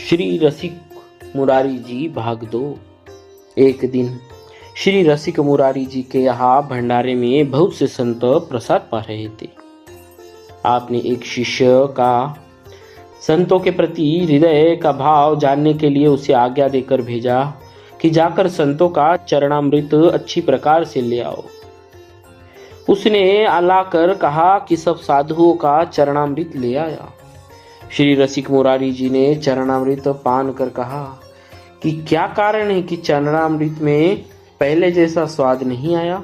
श्री रसिक मुरारी जी भाग 2। एक दिन श्री रसिक मुरारी जी के यहाँ भंडारे में बहुत से संत प्रसाद पा रहे थे। आपने एक शिष्य का संतों के प्रति हृदय का भाव जानने के लिए उसे आज्ञा देकर भेजा कि जाकर संतों का चरणामृत अच्छी प्रकार से ले आओ। उसने लाकर कहा कि सब साधुओं का चरणामृत ले आया। श्री रसिक मुरारी जी ने चरणामृत पान कर कहा कि क्या कारण है कि चरणामृत में पहले जैसा स्वाद नहीं आया।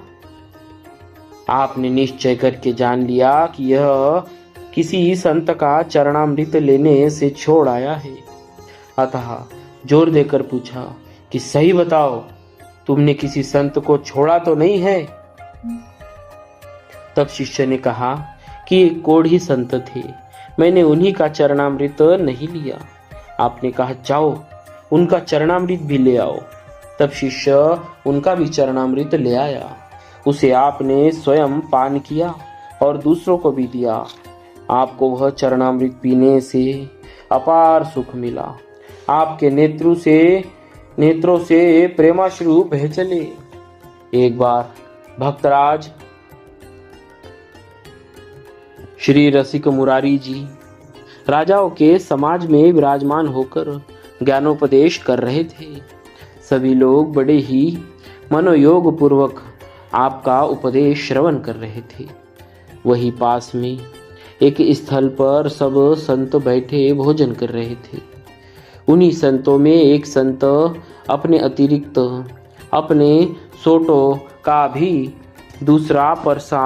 आपने निश्चय करके जान लिया कि यह किसी संत का चरणामृत लेने से छोड़ आया है। अतः जोर देकर पूछा कि सही बताओ, तुमने किसी संत को छोड़ा तो नहीं है। तब शिष्य ने कहा कि एक कोढ़ी संत थे, मैंने उन्हीं का चरणामृत नहीं लिया। आपने कहा जाओ उनका चरणामृत भी ले आओ। तब शिष्य उनका भी चरणामृत ले आया। उसे आपने स्वयं पान किया और दूसरों को भी दिया। आपको वह चरणामृत पीने से अपार सुख मिला। आपके नेत्रों से प्रेमाश्रु बह चले। एक बार भक्तराज श्री रसिक मुरारी जी राजाओं के समाज में विराजमान होकर ज्ञानोपदेश कर रहे थे। सभी लोग बड़े ही मनोयोग पूर्वक आपका उपदेश श्रवण कर रहे थे। वही पास में एक स्थल पर सब संत बैठे भोजन कर रहे थे। उन्हीं संतों में एक संत अपने अतिरिक्त अपने सोटों का भी दूसरा परसा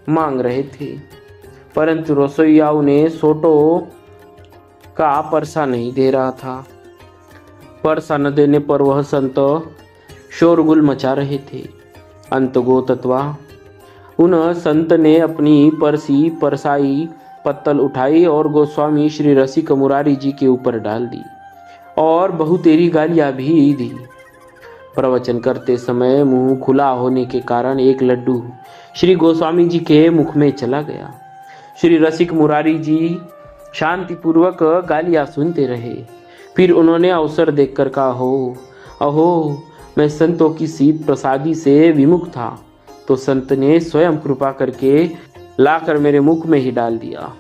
मांग रहे थे, परंतु रसोइया उन्हें सोटों का परसा नहीं दे रहा था। परसा न देने पर वह संत शोरगुल मचा रहे थे। अंतगोतत्वा उन संत ने अपनी परसाई पत्तल उठाई और गोस्वामी श्री रसिक मुरारी जी के ऊपर डाल दी और बहुतेरी गालियां भी दी। प्रवचन करते समय मुंह खुला होने के कारण एक लड्डू श्री गोस्वामी जी के मुख में चला गया। श्री रसिक मुरारी जी शांतिपूर्वक गालियां सुनते रहे। फिर उन्होंने अवसर देखकर कहा, अहो मैं संतों की सीप प्रसादी से विमुख था, तो संत ने स्वयं कृपा करके लाकर मेरे मुख में ही डाल दिया।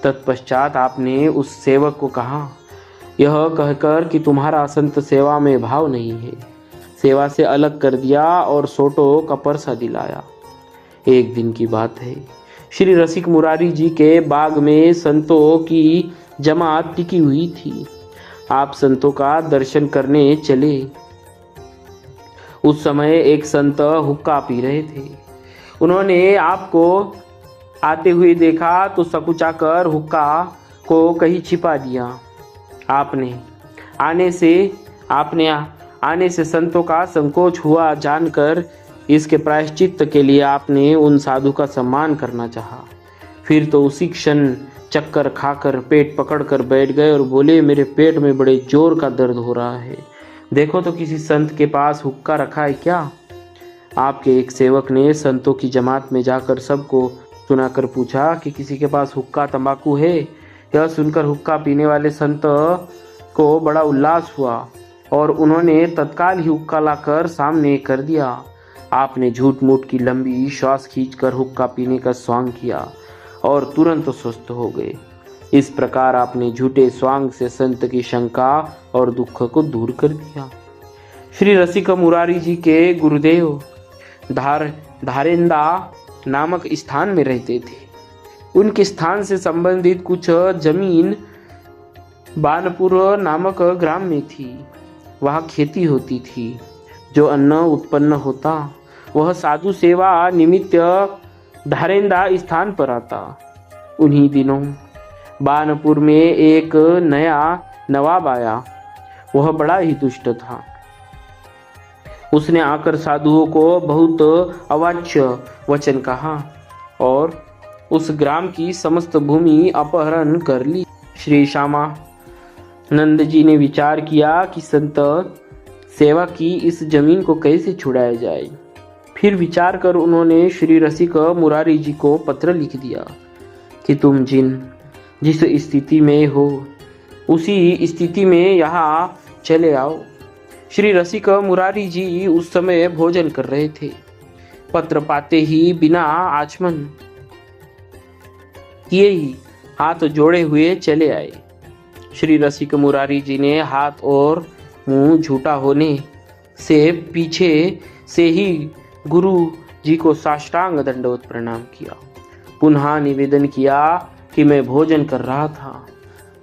तत्पश्चात आपने उस सेवक को कहा, यह कहकर कि तुम्हारा संत सेवा में भाव नहीं है, सेवा से अलग कर दिया और सोटो का परसा दिलाया। एक दिन की बात है, श्री रसिक मुरारी जी के बाग में संतों की जमात टिकी हुई थी। आप संतों का दर्शन करने चले। उस समय एक संत हुक्का पी रहे थे। उन्होंने आपको आते हुए देखा तो सकुचाकर हुक्का को कहीं छिपा दिया। आपने आने से संतों का संकोच हुआ जानकर इसके प्रायश्चित के लिए आपने उन साधु का सम्मान करना चाहा। फिर तो उसी क्षण चक्कर खाकर पेट पकड़कर बैठ गए और बोले, मेरे पेट में बड़े जोर का दर्द हो रहा है, देखो तो किसी संत के पास हुक्का रखा है क्या। आपके एक सेवक ने संतों की जमात में जाकर सबको सुनाकर पूछा कि किसी के पास हुक्का तंबाकू है। यह सुनकर हुक्का पीने वाले संत को बड़ा उल्लास हुआ और उन्होंने तत्काल ही हुक्का लाकर सामने कर दिया। आपने झूठ मूठ की लंबी श्वास खींचकर हुक्का पीने का स्वांग किया और तुरंत स्वस्थ हो गए। इस प्रकार आपने झूठे स्वांग से संत की शंका और दुख को दूर कर दिया। श्री रसिक मुरारी जी के गुरुदेव धारेंदा नामक स्थान में रहते थे। उनके स्थान से संबंधित कुछ जमीन बानपुर नामक ग्राम में थी। वहाँ खेती होती थी। जो अन्न उत्पन्न होता वह साधु सेवा निमित्त धारेंदा स्थान पर आता। उन्हीं दिनों बानपुर में एक नया नवाब आया। वह बड़ा ही दुष्ट था। उसने आकर साधुओं को बहुत अवाच्य वचन कहा और उस ग्राम की समस्त भूमि अपहरण कर ली। श्री श्यामानंद जी ने विचार किया कि संत सेवा की इस जमीन को कैसे छुड़ाया जाए। फिर विचार कर उन्होंने श्री रसिक मुरारी जी को पत्र लिख दिया कि तुम जिस स्थिति में हो उसी स्थिति में यहाँ चले आओ। श्री रसिक मुरारी जी उस समय भोजन कर रहे थे। पत्र पाते ही बिना आचमन किए ही हाथ जोड़े हुए चले आए। श्री रसिक मुरारी जी ने हाथ और मुंह झूठा होने से पीछे से ही गुरु जी को साष्टांग दंडवत प्रणाम किया। पुनः निवेदन किया कि मैं भोजन कर रहा था,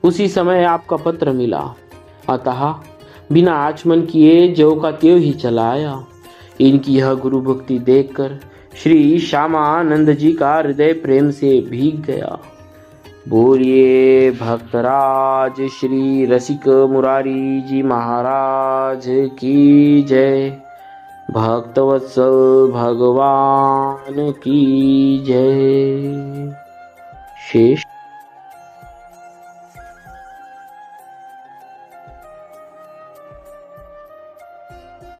उसी समय आपका पत्र मिला, अतः बिना आचमन किए ज्यों का त्यों ही चला आया। इनकी यह गुरु भक्ति देखकर श्री श्यामानंद जी का हृदय प्रेम से भीग गया। बोलिए भक्तराज श्री रसिक मुरारी जी महाराज की जय। भक्तवत्सल भगवान की जय। शेष